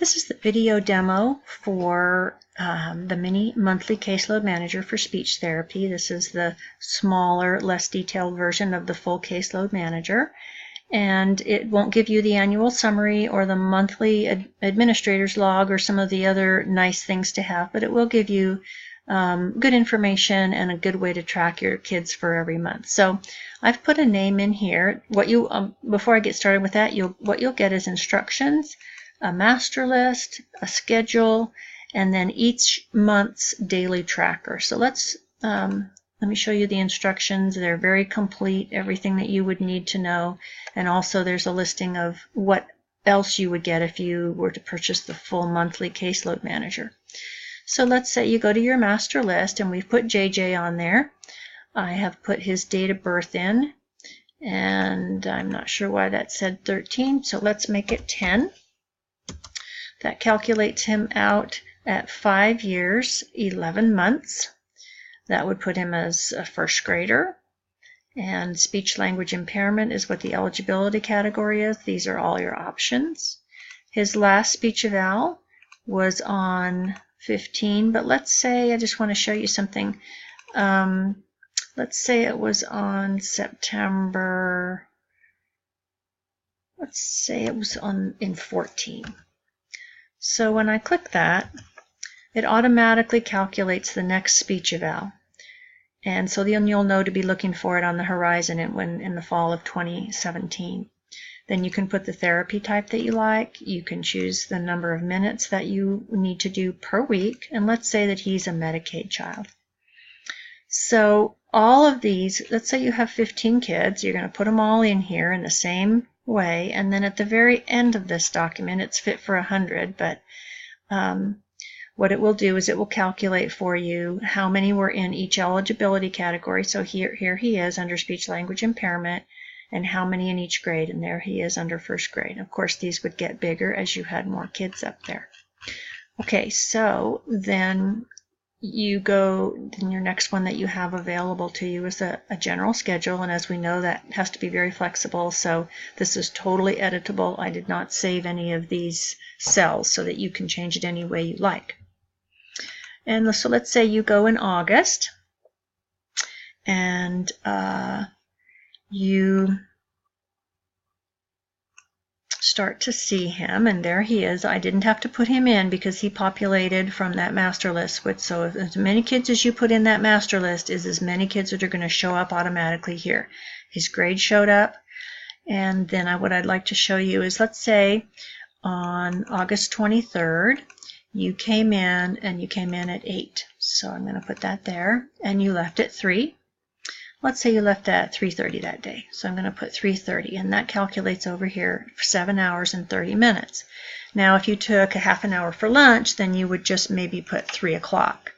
This is the video demo for the mini monthly caseload manager for speech therapy. This is the smaller, less detailed version of the full caseload manager. And it won't give you the annual summary or the monthly administrator's log or some of the other nice things to have, but it will give you good information and a good way to track your kids for every month. So I've put a name in here. What you before I get started with that, what you'll get is instructions, a master list, a schedule, and then each month's daily tracker. So let me show you the instructions. They're very complete, everything that you would need to know. And also there's a listing of what else you would get if you were to purchase the full monthly caseload manager. So let's say you go to your master list, and we've put JJ on there. I have put his date of birth in, and I'm not sure why that said 13, so let's make it 10. That calculates him out at 5 years, 11 months. That would put him as a first grader. And speech language impairment is what the eligibility category is. These are all your options. His last speech eval was on 15, but let's say I just want to show you something. Let's say it was on September. Let's say it was in 14. So when I click that, it automatically calculates the next speech eval. And so then you'll know to be looking for it on the horizon in the fall of 2017. Then you can put the therapy type that you like. You can choose the number of minutes that you need to do per week. And let's say that he's a Medicaid child. So all of these, let's say you have 15 kids, you're going to put them all in here in the same way. And then at the very end of this document, it's fit for 100, but what it will do is it will calculate for you how many were in each eligibility category. So here he is under speech language impairment, and how many in each grade, and there he is under first grade. Of course, these would get bigger as you had more kids up there. Okay, so then your next one that you have available to you is a general schedule, and as we know, that has to be very flexible, so this is totally editable. I did not save any of these cells so that you can change it any way you like. And so let's say you go in August, and you start to see him, and there he is. I didn't have to put him in because he populated from that master list. So as many kids as you put in that master list is as many kids that are going to show up automatically here. His grade showed up, and then what I'd like to show you is, let's say on August 23rd, you came in at 8. So I'm going to put that there, and you left at 3. Let's say you left at 3:30 that day. So I'm going to put 3:30, and that calculates over here for 7 hours and 30 minutes. Now, if you took a half an hour for lunch, then you would just maybe put 3 o'clock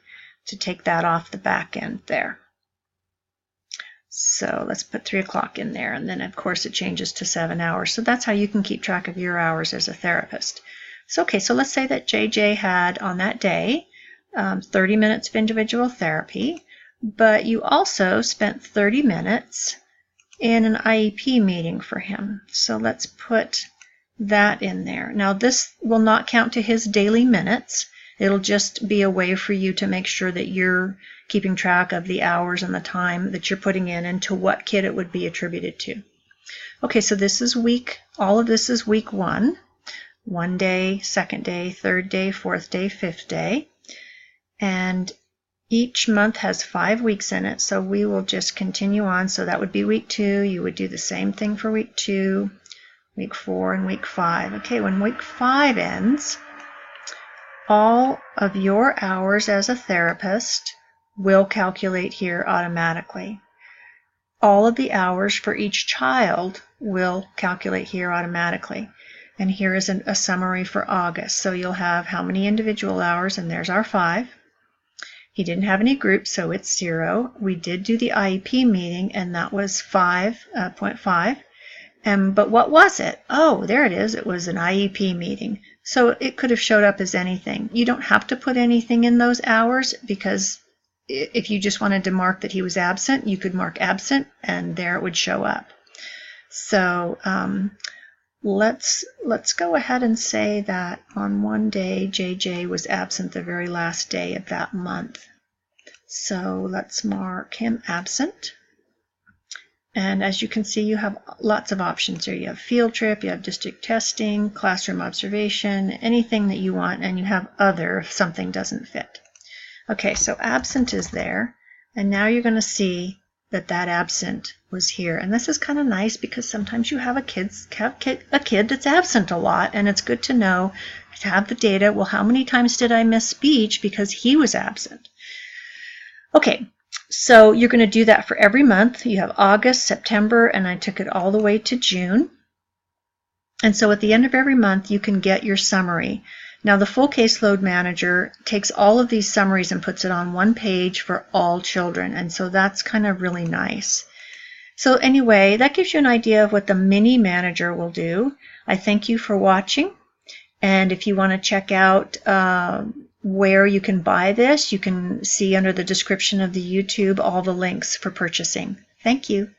to take that off the back end there. So let's put 3 o'clock in there, and then of course it changes to 7 hours. So that's how you can keep track of your hours as a therapist. So okay, so let's say that JJ had on that day 30 minutes of individual therapy, but you also spent 30 minutes in an IEP meeting for him. So let's put that in there. Now this will not count to his daily minutes. It'll just be a way for you to make sure that you're keeping track of the hours and the time that you're putting in and to what kid it would be attributed to. Okay, so this is all of this is week 1. 1 day, 2nd day, 3rd day, 4th day, 5th day. And each month has 5 weeks in it, so we will just continue on. So that would be week 2. You would do the same thing for week 2, week 4, and week 5. Okay, when week 5 ends, all of your hours as a therapist will calculate here automatically. All of the hours for each child will calculate here automatically. And here is a summary for August. So you'll have how many individual hours, and there's our 5. He didn't have any groups, so it's 0. We did do the IEP meeting, and that was 5.5. But what was it? Oh, there it is. It was an IEP meeting. So it could have showed up as anything. You don't have to put anything in those hours, because if you just wanted to mark that he was absent, you could mark absent, and there it would show up. So let's go ahead and say that on one day JJ was absent the very last day of that month. So let's mark him absent. And as you can see, you have lots of options here. You have field trip, you have district testing, classroom observation, anything that you want, and you have other if something doesn't fit. Okay, so absent is there, and now you're going to see that that absent was here. And this is kind of nice because sometimes you have a kid that's absent a lot, and it's good to know, to have the data. Well, how many times did I miss speech because he was absent? Okay, so you're going to do that for every month. You have August, September, and I took it all the way to June. And so at the end of every month, you can get your summary. Now, the full caseload manager takes all of these summaries and puts it on one page for all children. And so that's kind of really nice. So anyway, that gives you an idea of what the mini manager will do. I thank you for watching. And if you want to check out where you can buy this, you can see under the description of the YouTube all the links for purchasing. Thank you.